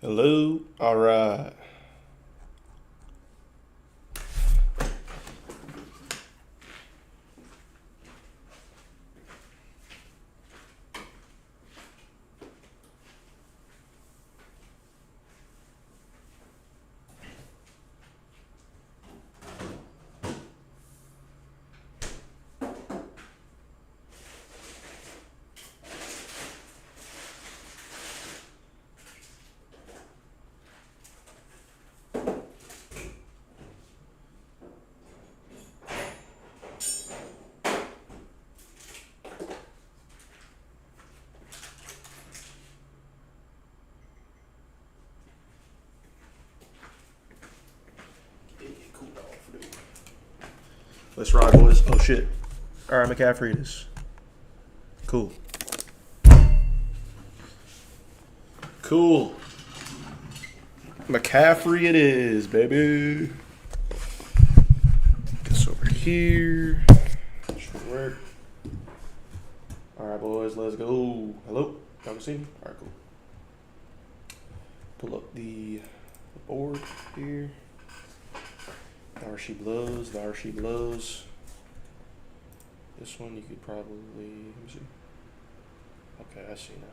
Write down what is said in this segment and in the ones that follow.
Hello. All right. Let's ride, boys. Oh shit. All right, McCaffrey it is. Cool. Cool. McCaffrey it is, baby. This over here. Should work. All right, boys. Let's go. Hello. Y'all can see me? All right, cool. Pull up the board here. There she blows. There she blows. This one you could probably, let me see. Okay, I see now.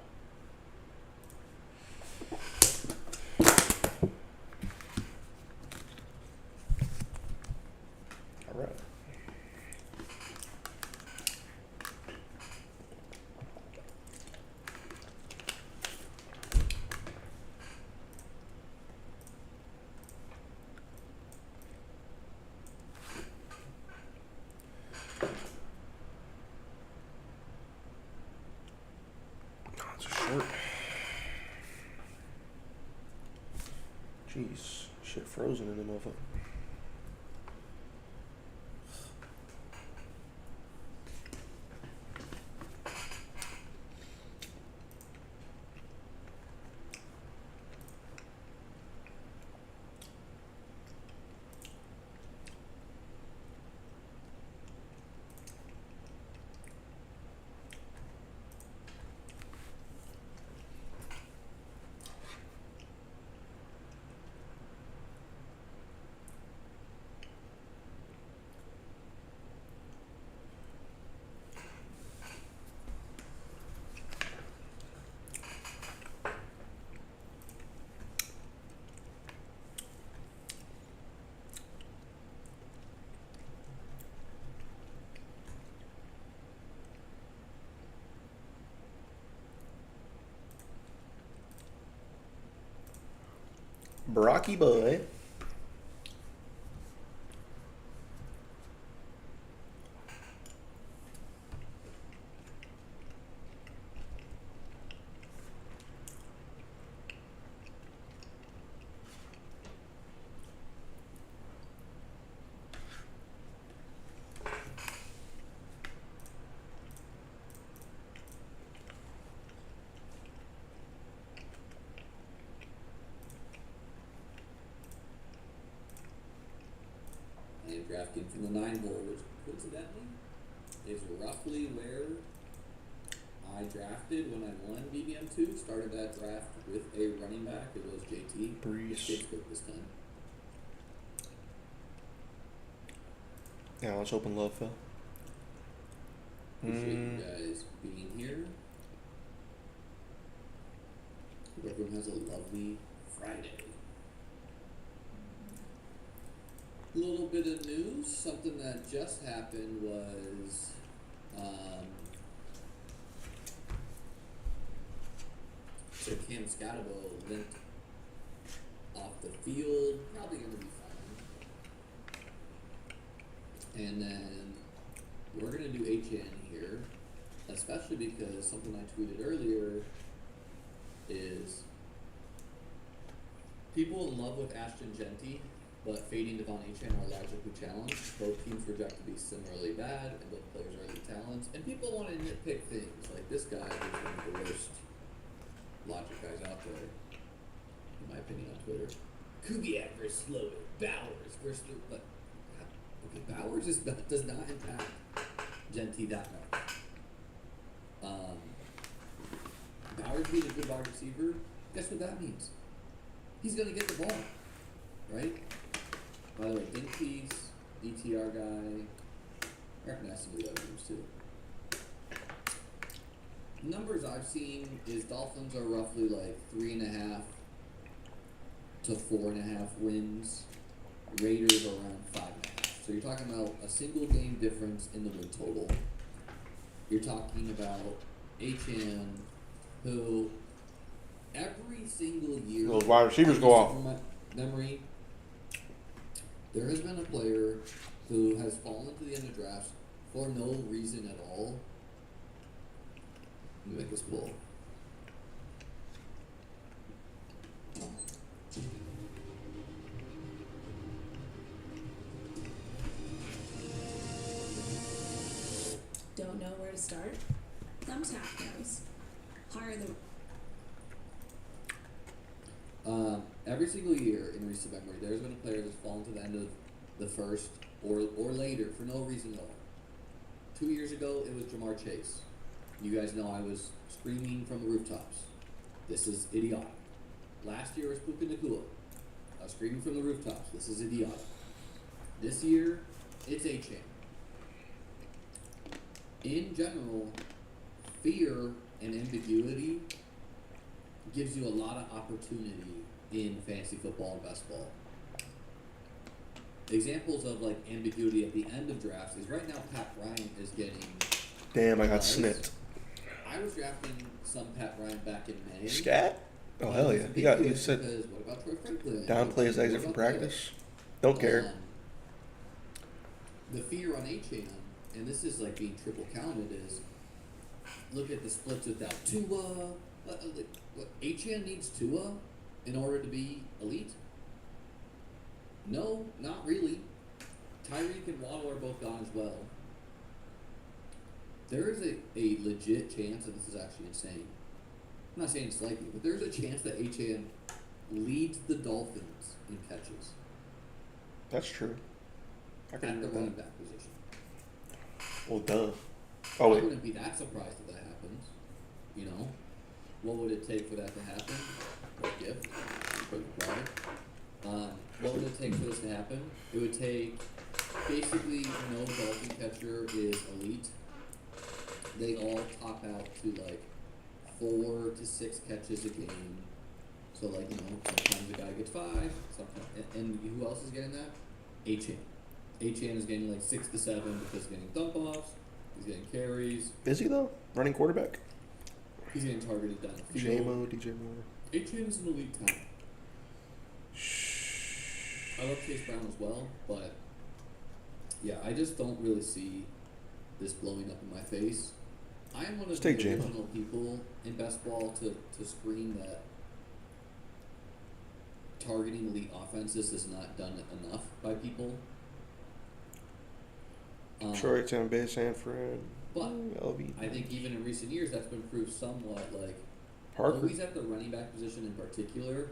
All right. Oh, it's a short. Jeez, shit frozen in the motherfucker. Brocky boy. And DraftKings from the 9 board, which coincidentally is roughly where I drafted when I won BBM2. Started that draft with a running back. It was JT. Brees. This time. Yeah, let's open love, Phil. Appreciate you guys being here. Hope everyone has a lovely Friday. A little bit of news. Something that just happened was so Cam Scatterbo limped off the field. Probably going to be fine. And then we're going to do HN here, especially because something I tweeted earlier is people in love with Ashton Genty, but fading Devon Achane are logically challenged. Both teams project to be similarly bad, and both players are elite talents. And people want to nitpick things. Like this guy is one of the worst logic guys out there, in my opinion, on Twitter. Kubiak versus Slovis, Bowers versus... But, okay, Bowers does not impact Genty that much. Bowers being a good wide receiver, guess what that means? he's gonna get the ball, right? By the way, Dink Piece, DTR guy, I recognize some of the other names too. Numbers I've seen is Dolphins are roughly like 3.5 to 4.5 wins. Raiders are around 5.5. So you're talking about a single game difference in the win total. You're talking about HN, who every single year, Those wide receivers go off. from my memory, there has been a player who has fallen to the end of drafts for no reason at all. Let me make this pull. Don't know where to start? Thumbtack knows. Hire the Every single year in recent memory, there's been a player that's fallen to the end of the first or later for no reason at all. 2 years ago, it was Jamar Chase. You guys know I was screaming from the rooftops. This is idiotic. Last year was Puka Nacua. I was screaming from the rooftops. This is idiotic. This year, it's HM. In general, fear and ambiguity gives you a lot of opportunity in fantasy football and best ball. Examples of like ambiguity at the end of drafts is right now Pat Bryant is getting Damn, I got buzz. snipped. I was drafting some Pat Bryant back in May. Scat? Oh hell yeah! He got. You said Because what about Troy Franklin? downplay his exit from What about practice. Don't care. The fear on HM, and this is like being triple counted, is look at the splits without Tua. What HM needs Tua in order to be elite? No, not really. Tyreek and Waddle are both gone as well. There is a legit chance, and this is actually insane. I'm not saying it's likely, but there's a chance that HM leads the Dolphins in catches That's true. I can at the agree running with that. back position. Well, duh. I Oh wait. wouldn't be that surprised if that happens. You know, what would it take for that to happen? What gift? Quick product. What would it take for this to happen? It would take basically no Dolphin catcher is elite. They all top out to like 4 to 6 catches a game. So like sometimes the guy gets 5. Sometimes, and who else is getting that? HN. HN is getting like 6 to 7 because he's getting dump offs. He's getting carries. Is he though? Running quarterback? He's getting targeted down the field. JMO, DJ Moore. HN is an elite talent. I love Chase Brown as well, but yeah, I just don't really see this blowing up in my face. I am one of Let's the take J-Mo. original people in best ball to scream that targeting elite offenses is not done enough by people. Detroit, Tampa Bay, San Fran. But LV. I think even in recent years that's been proved somewhat. Like Parker. always at the running back position in particular,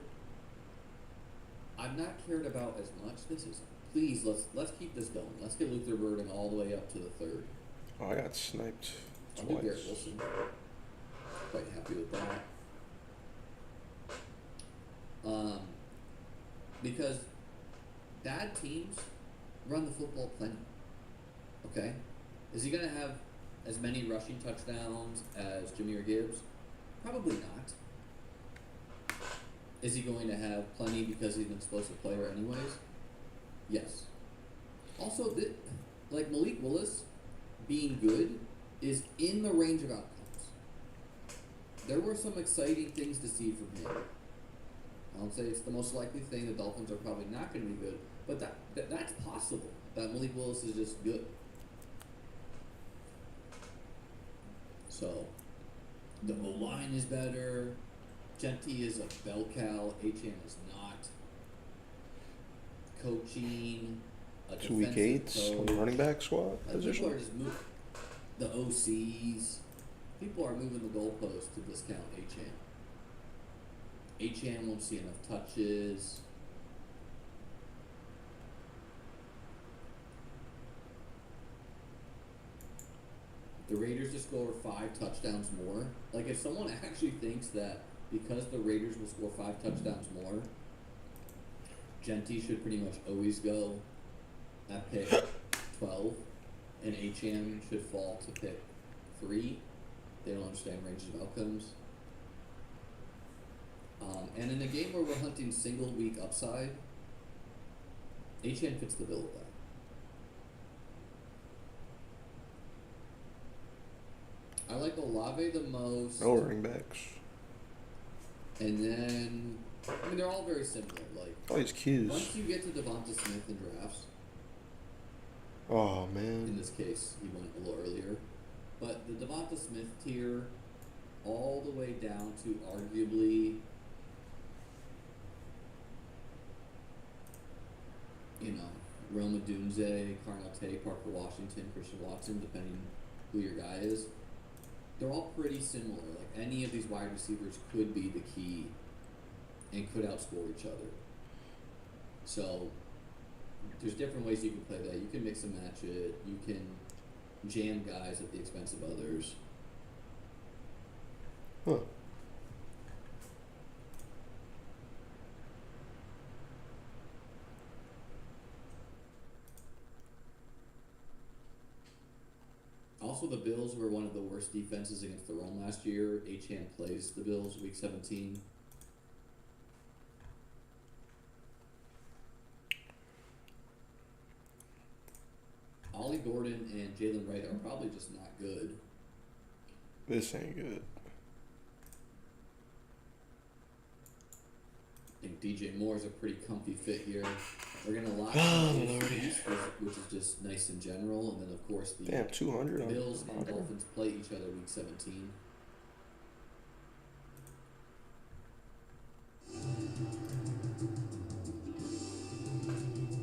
I've not cared about as much. This is please let's keep this going. Let's get Luther Burden all the way up to the 3rd. Oh, I got sniped I'll do Garrett twice. Wilson. Quite happy with that. Because bad teams run the football plenty. Okay? Is he going to have as many rushing touchdowns as Jahmyr Gibbs? Probably not. Is he going to have plenty because he's an explosive player anyways? Yes. Also, like Malik Willis being good is in the range of outcomes. There were some exciting things to see from him. I don't say it's the most likely thing. The Dolphins are probably not going to be good, but that's possible. That Malik Willis is just good. So, the O-line is better. Genty is a bell cow. HM is not. Coaching. A 2 week defensive 8s on the coach. running back squad Like people position. are just moving. The OCs. People are moving the goalposts to discount HM. HM won't see enough touches. The Raiders to score 5 touchdowns more. Like if someone actually thinks that because the Raiders will score 5 touchdowns more, Genty should pretty much always go at pick 12, and HM should fall to pick 3. They don't understand ranges of outcomes. And in a game where we're hunting single week upside, HM fits the bill of that. I like Olave the most. No running backs. And then, I mean, they're all very similar. Like, All these cues. once you get to Devonta Smith in drafts, Oh, in man. this case, he went a little earlier, but the Devonta Smith tier, all the way down to arguably, you know, Rome Odunze, Carnell Tate, Parker Washington, Christian Watson, depending who your guy is. They're all pretty similar. Like, any of these wide receivers could be the key and could outscore each other. So, there's different ways you can play that. You can mix and match it. You can jam guys at the expense of others. Huh. Also, the Bills were one of the worst defenses against the run last year. Achane plays the Bills week 17. Ollie Gordon and Jalen Wright are probably just not good. This ain't good. I think DJ Moore is a pretty comfy fit here. We're going to lock Oh, in the Lordy. East, which is just nice and general. And then, of course, the Damn, 200 on Bills and Ottawa. Dolphins play each other week 17.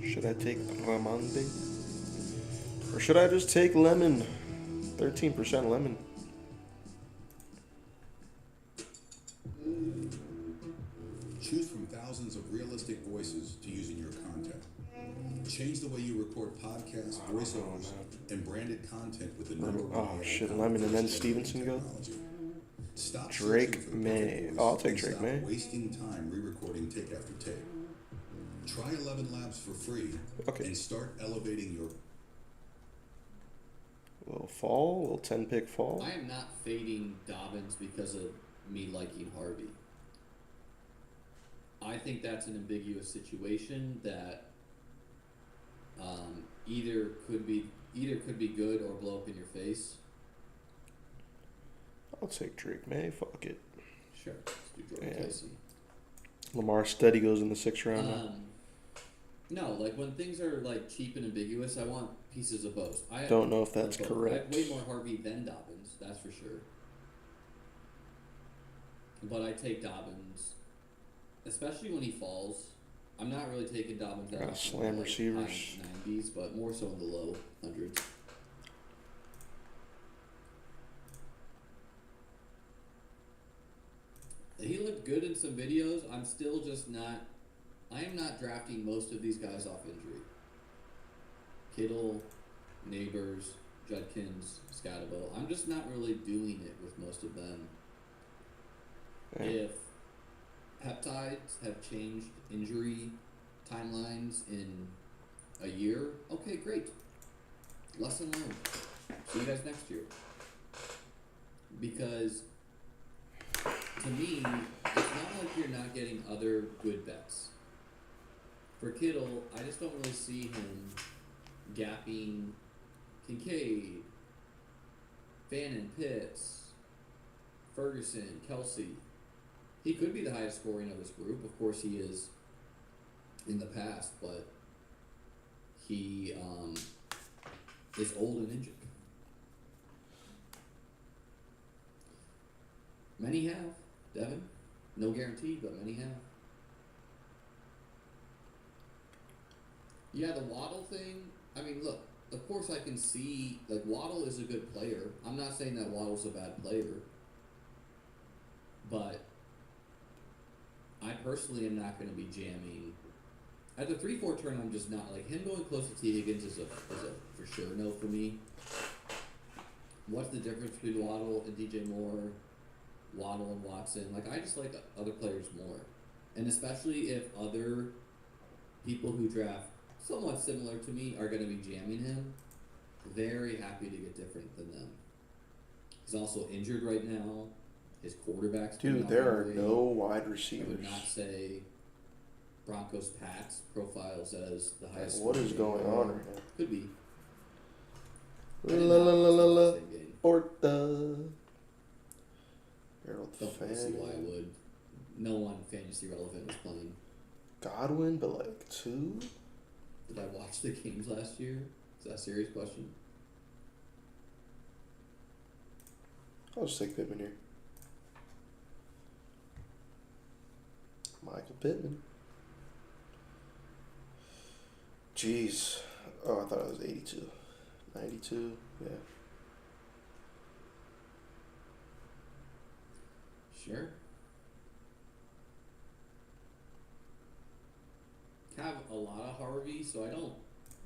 Should I take Ramande? Or should I just take Lemon? 13% Lemon. Choose from thousands of realistic voices to use in your content. Change the way you record podcasts, voiceovers, and branded content with the number one. Oh, AI shit, content Lemon and then generating Stevenson go? technology. Stop Drake searching for the May. perfect Oh, I'll voice take and Drake stop May. wasting time re-recording take after take. Try 11 Labs for free Okay. and start elevating your. Little fall, little 10 pick fall. I am not fading Dobbins because of me liking Harvey. I think that's an ambiguous situation that either could be good or blow up in your face. I'll take Drake May. Fuck it. Sure, let's do Jordan Yeah. Casey. Lamar Steady goes in the 6th round now. No, like when things are like cheap and ambiguous, I want pieces of both. I Don't know if that's both. I correct. have way more Harvey than Dobbins, that's for sure. But I take Dobbins, especially when he falls. I'm not really taking Dobbins that Gotta often, slam like receivers. high 90s, but more so in the low hundreds. He looked good in some videos. I'm still just not. I am not drafting most of these guys off injury. Kittle, Neighbors, Judkins, Scotabo. I'm just not really doing it with most of them. Yeah. If peptides have changed injury timelines in a year, okay, great. Lesson learned. See you guys next year. Because to me, it's not like you're not getting other good bets. For Kittle, I just don't really see him gapping Kincaid, Fannin, Pitts, Ferguson, Kelsey. He could be the highest scoring of his group. Of course, he is in the past, but he is old and injured. Many have, Devin. No guarantee, but many have. Yeah, the Waddle thing, I mean, look, of course I can see, like, Waddle is a good player. I'm not saying that Waddle's a bad player. But I personally am not going to be jamming. At the 3-4 turn, I'm just not, like, him going close to T. Higgins is a for sure no for me. What's the difference between Waddle and DJ Moore, Waddle and Watson? Like, I just like other players more. And especially if other people who draft somewhat similar to me are going to be jamming him. Very happy to get different than them. He's also injured right now. His quarterback's been Dude, out there are injured. no wide I would receivers. not say Broncos Pats profile says the highest. What is scoring going game. on right now? Could be. La la la la la. Same game. Orta. Harold Don't see why I Fanning. would. No one fantasy relevant was playing. Godwin, but like 2? Did I watch the games last year? Is that a serious question? I'll just take Pittman here. Michael Pittman. Jeez. Oh, I thought it was 82. 92, yeah. Sure. Have a lot of Harvey, so I don't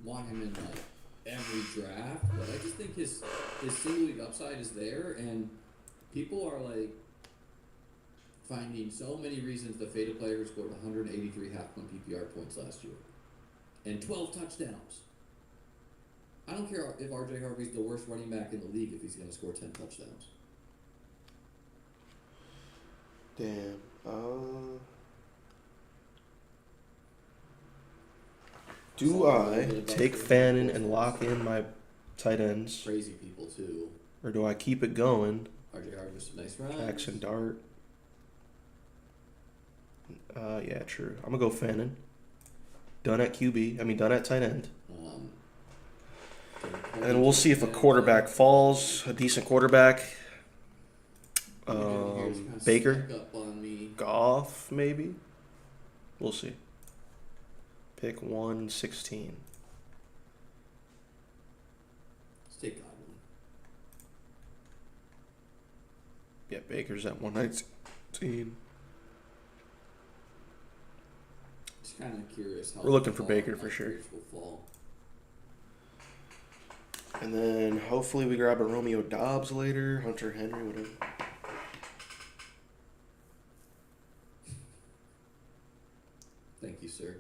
want him in like every draft, but I just think his single week upside is there, and people are like finding so many reasons to fade a player who scored 183 half-point PPR points last year and 12 touchdowns. I don't care if RJ Harvey's the worst running back in the league if he's going to score 10 touchdowns. Damn. Do I take Fannin and lock in my tight ends, Crazy people too. or do I keep it going? RJ Harvey's a nice run. Jackson Dart. Yeah, true. I'm gonna go Fannin. Done at QB. I mean, done at tight end. And then we'll see if a quarterback falls. A decent quarterback. Baker. Snuck up on me. Goff, maybe. We'll see. Pick 116. Let's take Godwin. Yeah, Baker's at 119. Just kind of curious how We're looking the for fall Baker for of sure. players will fall. And then hopefully we grab a Romeo Dobbs later, Hunter Henry, whatever. Thank you, sir.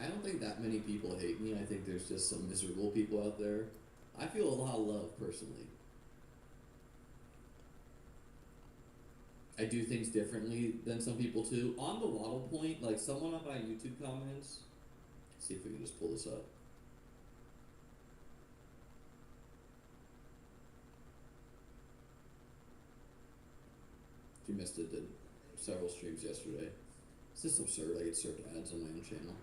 I don't think that many people hate me. I think there's just some miserable people out there. I feel a lot of love personally. I do things differently than some people too. On the Waddle point, like someone on my YouTube comments, see if we can just pull this up. If you missed it, did several streams yesterday. It's just absurd. I get served ads on my own channel.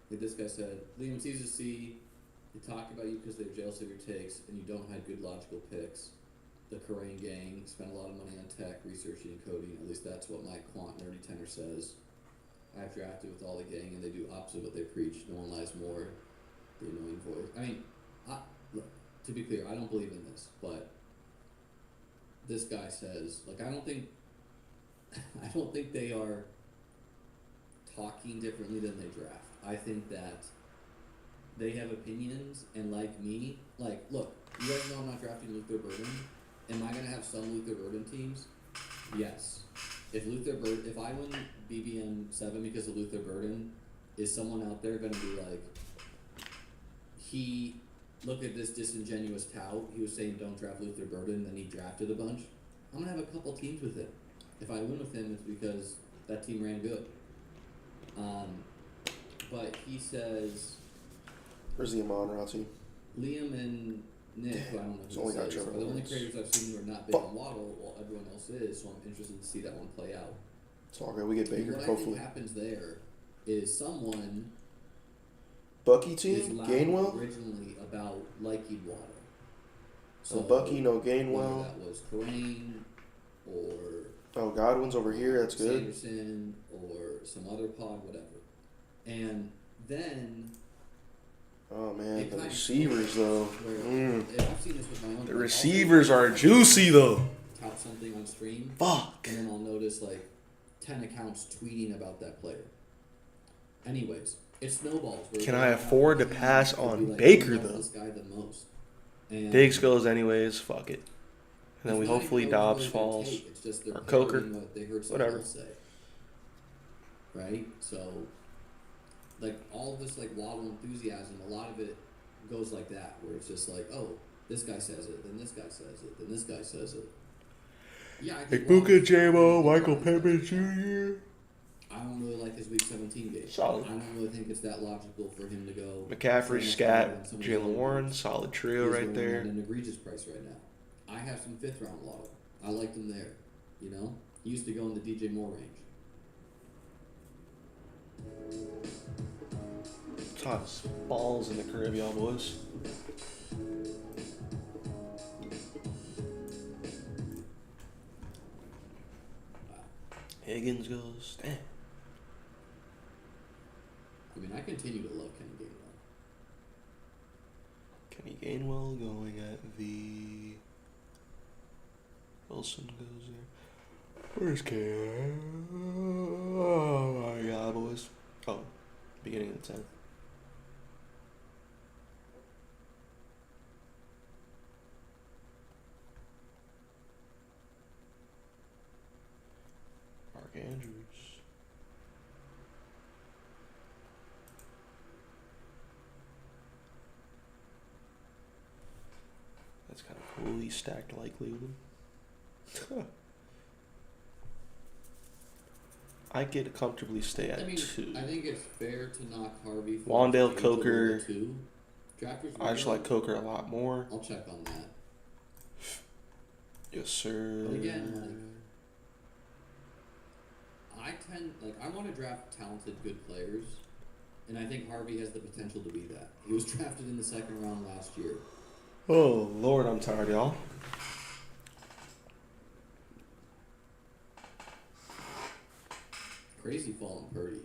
Like this guy said, Liam, it's easy to see they talk about you because they're jail saver takes and you don't have good logical picks. The Korean gang spent a lot of money on tech, researching and coding. At least that's what my quant nerdy tenor says. I've drafted with all the gang and they do opposite what they preach. No one lies more. The annoying voice. I mean, look, to be clear, I don't believe in this, but this guy says, like, I don't think they are talking differently than they draft. I think that they have opinions, and like me, like, look, you guys know I'm not drafting Luther Burden. Am I gonna have some Luther Burden teams? Yes. If I win BBM 7 because of Luther Burden, is someone out there gonna be like, look at this disingenuous tout, he was saying don't draft Luther Burden, then he drafted a bunch? I'm gonna have a couple teams with him. If I win with him, it's because that team ran good. But he says, Where's the Amon-Ra team? Liam and Nick, who I don't know It's who only this got is, Trevor are the only Lawrence. creators I've seen who are not big on Waddle, while everyone else is, so I'm interested to see that one play out. It's all good. We get And Baker, what I hopefully. think happens there is someone Bucky is team? loud Gainwell? originally about liking Waddle. No Bucky, no whether Gainwell. that was Kareem or Oh, Godwin's over here. That's good. Sanderson or some other pod, whatever. And then Oh, man. it The kind of receivers, though. where- I've seen this with my own. The like, I'll receivers are juicy, though. tout something on stream, Fuck. and then I'll notice like 10 accounts tweeting about that player. Anyways, it snowballs. where Can they I have afford to opinions pass to be on like, Baker, "Who loves though?" This guy the most. And Diggs goes anyways. Fuck it. And then we It's not hopefully even always Dobbs what they're gonna falls. take, it's just they're or Coker, parroting what they heard someone whatever. else say. Right? So, like, all of this, like, Waddle enthusiasm, a lot of it goes like that, where it's just like, oh, this guy says it, then this guy says it, then this guy says it. Yeah, I think Waddle's Jr. I don't really like his Week 17 game. Solid. I don't really think it's that logical for him to go. McCaffrey, 7-5 Scat, on some of Jalen these Warren, other solid He's trio right going there. at an egregious price right now. I have some 5th round Waddle. I liked him there. You know, he used to go in the DJ Moore range. It's hot as balls in the crib, y'all boys. Higgins goes. Damn. I mean, I continue to love Kenny Gainwell. Kenny Gainwell going at the. Wilson goes there. Where's Cam? Oh my god, boys. Oh, beginning of the 10th. Mark Andrews. That's kind of cool. He stacked likely with him. I could comfortably stay at I mean, 2. I think it's fair to knock Harvey for Wandale, his age Coker. a little bit too. Drafters I just will like go. Coker a lot more. I'll check on that. Yes, sir. But again, I want to draft talented, good players, and I think Harvey has the potential to be that. He was drafted in the 2nd round last year. Oh, Lord, I'm tired, y'all. Crazy fall in Purdy.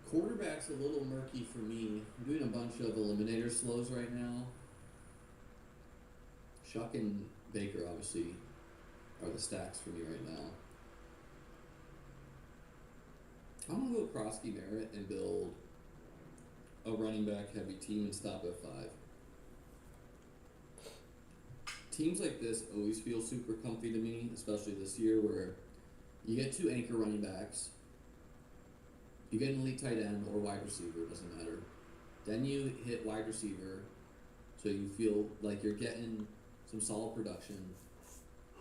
Quarterback's a little murky for me. I'm doing a bunch of eliminator slows right now. Shuck and Baker obviously are the stacks for me right now. I'm gonna go Krosky Merritt and build a running back heavy team and stop at 5. Teams like this always feel super comfy to me, especially this year where you get 2 anchor running backs, you get an elite tight end or wide receiver, doesn't matter. Then you hit wide receiver, so you feel like you're getting some solid production,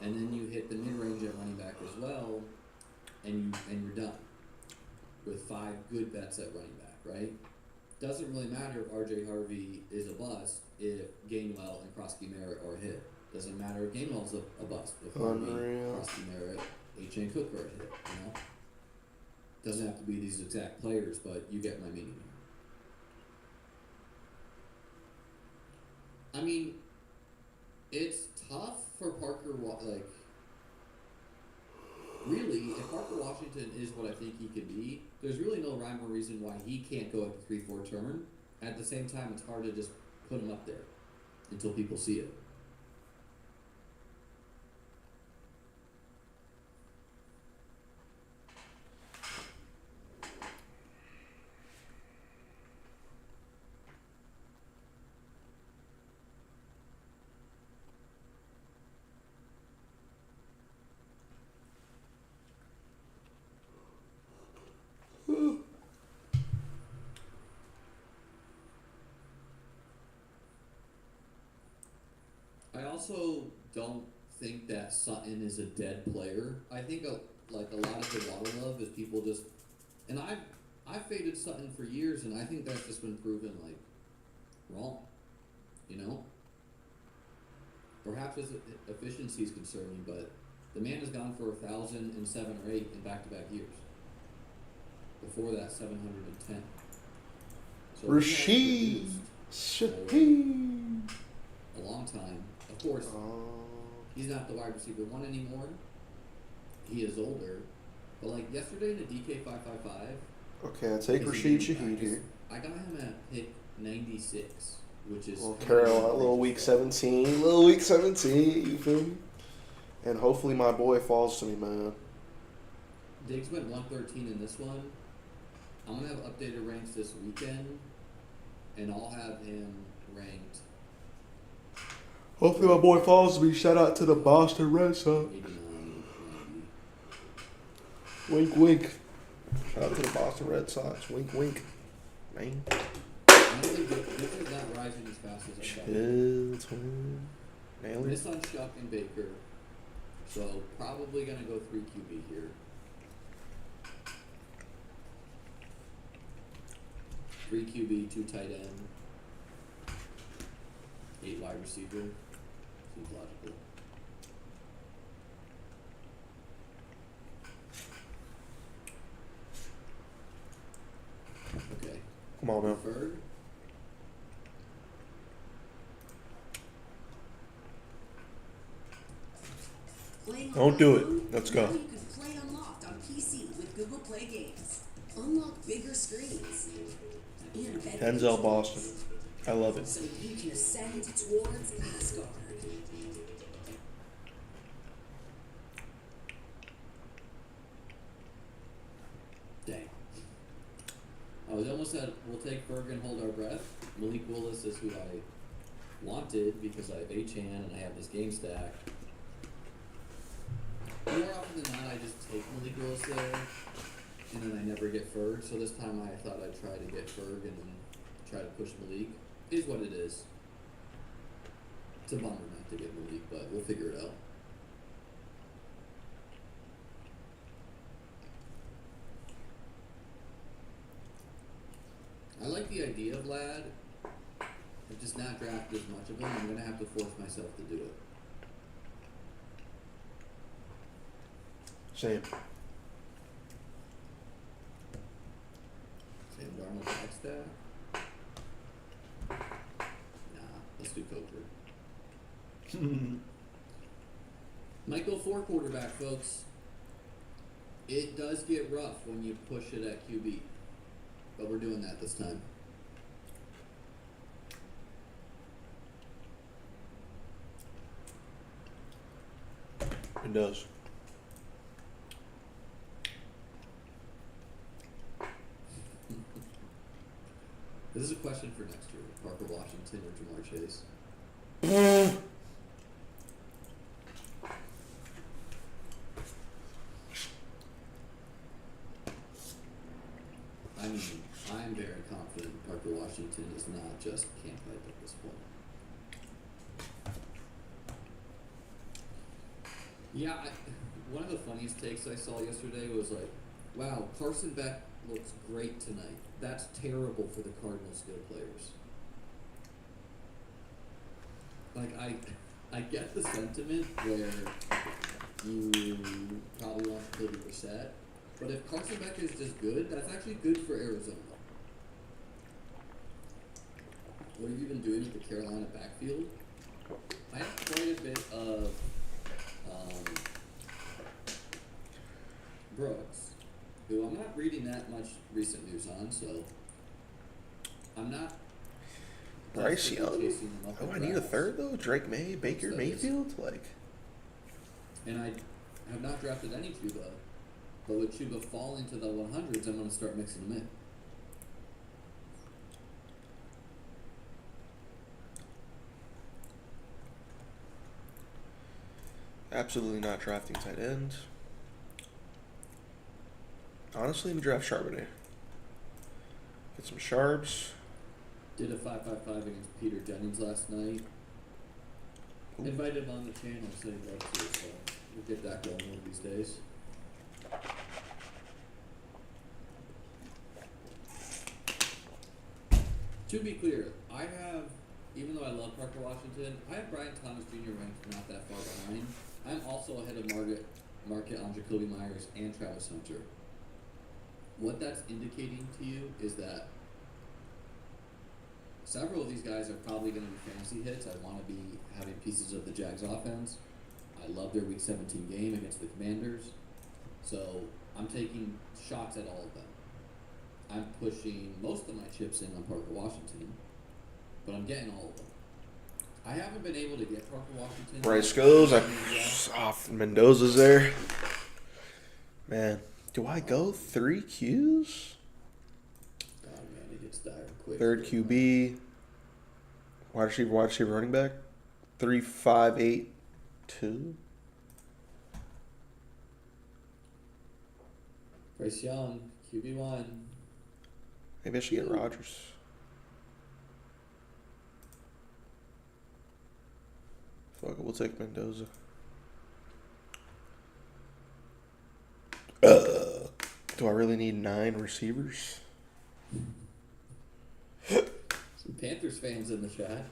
and then you hit the mid-range at running back as well, and you're done with 5 good bets at running back, right? Doesn't really matter if RJ Harvey is a bust if Gainwell and Krosky Merritt are a hit. Doesn't matter if Gainwell's a bust if Harvey, Unreal. Krosky Merritt, H.N. Cook are a hit, you know? Doesn't have to be these exact players, but you get my meaning here. I mean, it's tough for Parker, really, if Parker Washington is what I think he could be, there's really no rhyme or reason why he can't go at the 3-4 turn. At the same time, it's hard to just put him up there until people see it. I also don't think that Sutton is a dead player. I think a lot of the Waddle love is people just, and I've faded Sutton for years, and I think that's just been proven wrong. You know, perhaps his efficiency is concerning, but the man has gone for 1,007 or 8 in back-to-back years. Before that, 710. So Rashid Shaheed. a long time. Of course, he's not the wide receiver 1 anymore. He is older. But yesterday in a DK 555, Okay, I take Rashid Shaheed here. I got him at pick 96, which is Little Carolina, little week 17. You feel me? And hopefully my boy falls to me, man. Diggs went 113 in this one. I'm gonna have updated ranks this weekend, and I'll have him ranked Hopefully my boy follows me. Shout out to the Boston Red Sox. 89, 90. Wink, wink. Shout out to the Boston Red Sox. Wink, wink. Man. Honestly, this is not rising as fast as I thought. Chill, twin. Nailed it. Missed on Shuck and Baker, so probably gonna go 3 QB here. 3 QB, 2 tight end, 8 wide receiver. Seems logical. Okay. Come on, man. Ferg. Don't do it. Let's go. Now you can play Unlocked on PC with Google Play Games. Unlock bigger screens and better Denzel controls, Boston. I love it. so you can ascend towards Asgard. Dang. I was almost at, we'll take Ferg and hold our breath. Malik Willis is who I wanted because I have H-Han and I have this game stack. More often than not, I just take Malik Willis there, and then I never get Ferg. So this time I thought I'd try to get Ferg and then try to push Malik. Is what it is. It's a bummer not to get Malik, but we'll figure it out. I like the idea of Lad. I've just not drafted as much of him. I'm gonna have to force myself to do it. Same. Sam Darnold back stack. Nah, let's do Coker. Might go 4 quarterback, folks. It does get rough when you push it at QB, but we're doing that this time. It does. This is a question for next year. Parker Washington or Jamar Chase? I mean, I'm very confident Parker Washington is not just camp hype at this point. Yeah, one of the funniest takes I saw yesterday was like, wow, Carson Beck looks great tonight. That's terrible for the Cardinals skill players. Like, I get the sentiment where you probably want to play Brissett, but if Carson Beck is just good, that's actually good for Arizona. What have you been doing with the Carolina backfield? I have quite a bit of Brooks, who I'm not reading that much recent news on, so I'm not Bryce desperately Young? chasing him up Oh, in I need a drafts. third though. Drake May, Baker That is- Mayfield, like. And I have not drafted any Chuba, but with Chuba falling to the 100s, I'm going to start mixing them in. Absolutely not drafting tight end. Honestly, I'm gonna draft Charbonnet. Get some Charbs. Did a 5-5-5 against Peter Jennings last night. Ooh. Invited him on the channel, so he'd love to, so we'll get that going one of these days. To be clear, I have, even though I love Parker Washington, I have Brian Thomas Jr. ranked not that far behind. I'm also ahead of Market on Jacoby Myers and Travis Hunter. What that's indicating to you is that several of these guys are probably going to be fantasy hits. I want to be having pieces of the Jags offense. I love their Week 17 game against the Commanders. So I'm taking shots at all of them. I'm pushing most of my chips in on Parker Washington, but I'm getting all of them. I haven't been able to get Parker Washington. Bryce goes. Yeah. Mendoza's there. Man, do I go 3 Qs? God, man, it gets dire quick. Third QB. Wide receiver, running back. 3582. Bryce Young, QB1. Maybe I should get Rodgers. Fuck it, we'll take Mendoza. Do I really need 9 receivers? Some Panthers fans in the chat.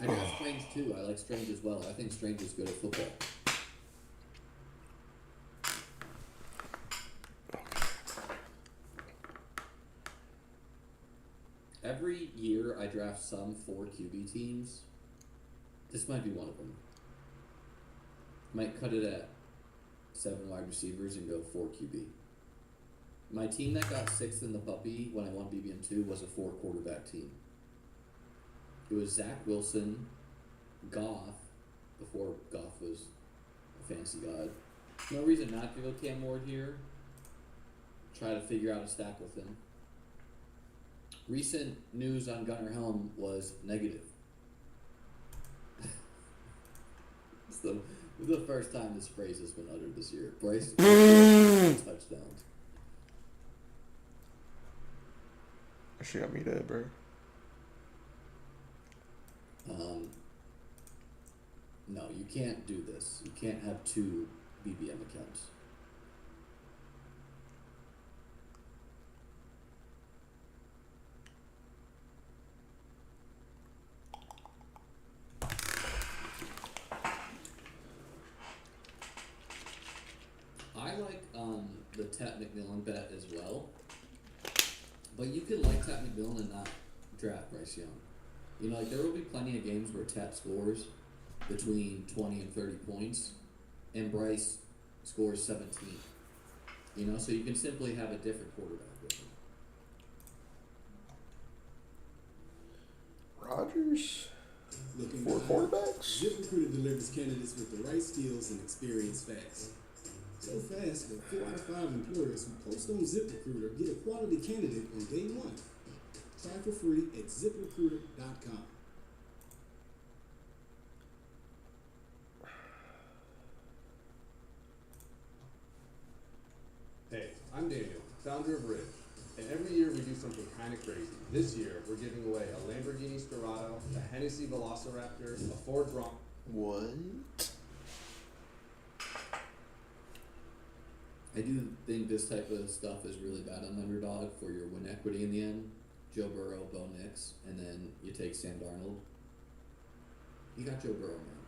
I got Strange too. I like Strange as well. I think Strange is good at football. Every year I draft some 4 QB teams. This might be one of them. Might cut it at 7 wide receivers and go 4 QB. My team that got 6th in the puppy when I won BBM2 was a 4 quarterback team. It was Zach Wilson, Goff, before Goff was a fantasy god. No reason not to go Cam Ward here. Try to figure out a stack with him. Recent news on Gunnar Helm was negative. It's the first time this phrase has been uttered this year. Bryce touchdowns. She got me dead, bro. No, you can't do this. You can't have 2 BBM accounts. I like the Tet McMillan bet as well. But you could like Tet McMillan and not draft Bryce Young. You know, like there will be plenty of games where Tet scores between 20 and 30 points, and Bryce scores 17. You know, so you can simply have a different quarterback with him. Rodgers? Looking 4 behind, quarterbacks? ZipRecruiter delivers candidates with the right skills and experience fast. So fast that 4 out of 5 employers who post on ZipRecruiter get a quality candidate on day 1. Try for free at ZipRecruiter.com. Hey, I'm Daniel, founder of Ridge, and every year we do something kind of crazy. This year, we're giving away a Lamborghini Storado, a Hennessy Velociraptor, a Ford Bronco. What? I do think this type of stuff is really bad on Underdog for your win equity in the end. Joe Burrow, Bo Nix, and then you take Sam Darnold. You got Joe Burrow, man.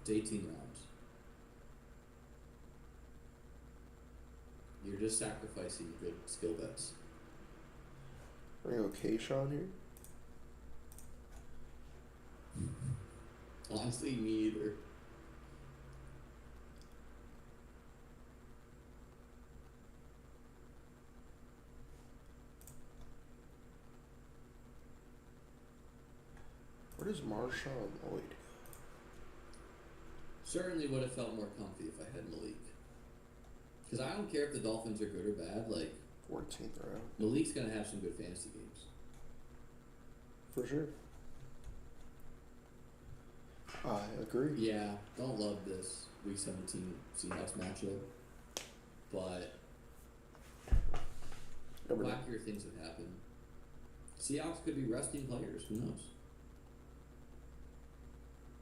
It's 18 rounds. You're just sacrificing good skill bets. Are you okay, Sean, here? Honestly, me either. Where does Marshawn Lloyd go? Certainly would have felt more comfy if I had Malik. Because I don't care if the Dolphins are good or bad. Like, 14th round. Malik's going to have some good fantasy games. For sure. I agree. Yeah, don't love this Week 17 Seahawks matchup. But Never know. wackier things have happened. Seahawks could be resting players. Who knows?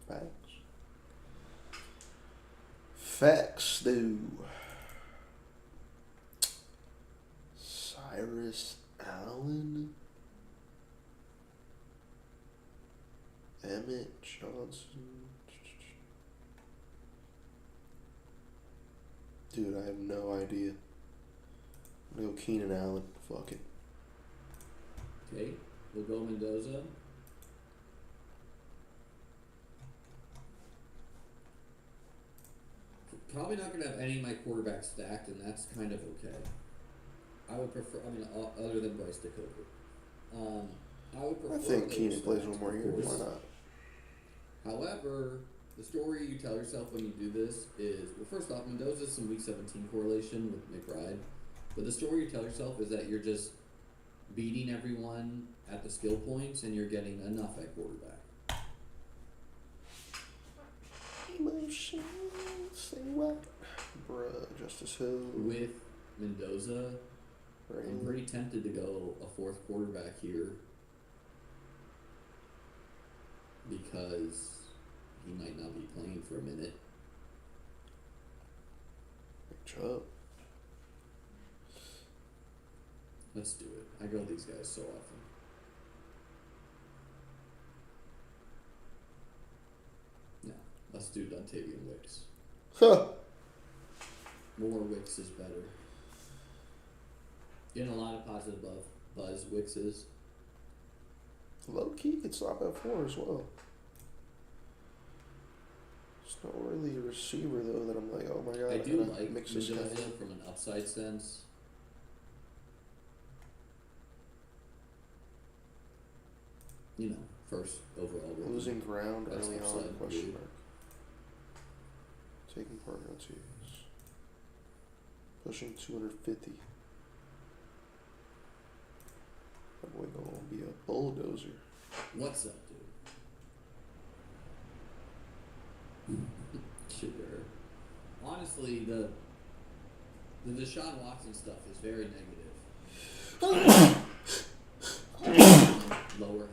Facts. Facts, dude. Cyrus Allen. Emmett Johnson. Dude, I have no idea. I'm gonna go Keenan Allen. Fuck it. Okay, we'll go Mendoza. Probably not going to have any of my quarterbacks stacked, and that's kind of okay. I would prefer, other than Bryce DeCover. I would prefer. I think those Keenan plays stacked, one more of year. course. Why not? However, the story you tell yourself when you do this is, well, first off, Mendoza's some Week 17 correlation with McBride, but the story you tell yourself is that you're just beating everyone at the skill points and you're getting enough at quarterback. Emotion, say what? Bruh, Justice Hill. With Mendoza, I'm Right. pretty tempted to go a fourth quarterback here because he might not be playing for a minute. Chubb. Let's do it. I go these guys so often. No, let's do Dontavian Wicks. Huh. More Wicks is better. Getting a lot of positive buzz. Wicks is. Low key could stop at 4 as well. It's not really a receiver though that I'm like, oh my god, I do gotta like mix this guy Mendoza in. from an upside sense. You know, first overall rookie. Losing ground That's early on, upside, question dude. mark. Taking part rotations. Pushing 250. That boy gonna be a bulldozer. What's up, dude? Sugar. Honestly, the Deshaun Watson stuff is very negative. Lower him.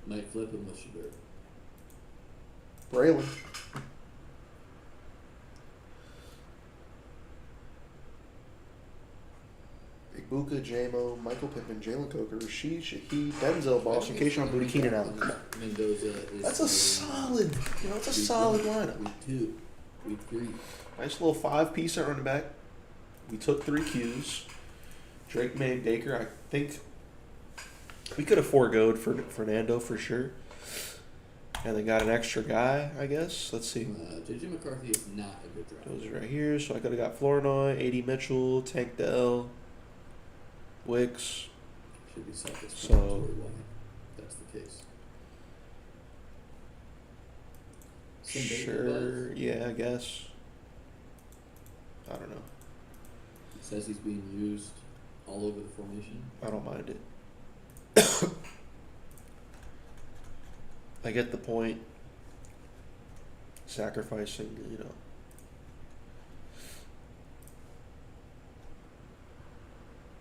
Might flip him with Sugar. Braylon. Big Buka, J-Mo, Michael Pittman, Jalen Coker, Rashid Shaheed, Denzel Boston, Keyshawn Booty, Keenan Allen. Mendoza is. That's a solid, that's a Week solid one, lineup. Week 2, week 3. Nice little 5-piece at running back. We took 3 Qs. Drake made Baker. I think we could have foregoed for Fernando for sure. And they got an extra guy, I guess. Let's see. JJ McCarthy is not a good draft. Those are right here. So I could have got Flournoy, A.D. Mitchell, Tank Dell, Wicks. Should be self-explanatory why that's the case. Some Baker Sure. buzz. Yeah, I guess. I don't know. Says he's being used all over the formation. I don't mind it. I get the point. Sacrificing,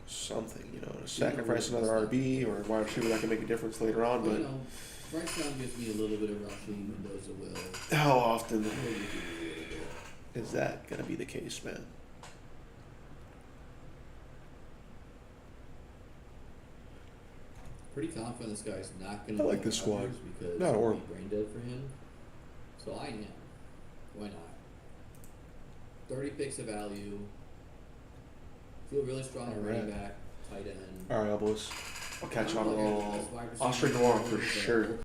something, to sacrifice another RB or a wide receiver that can make a difference later on. You But know, Bryce Young gives me a little bit of rushing. Mendoza will. how often Maybe give me a little bit. is that going to be the case, man? Pretty confident this guy's not going I to like this squad. because Not it'll be horrible. brain dead for him. So I am. Why not? 30 picks of value. Feel really strong at running Alright. back, tight end. All right, boys. I'll catch you on a I'm looking at little this wide receiver Austrian Noir for core, sure. but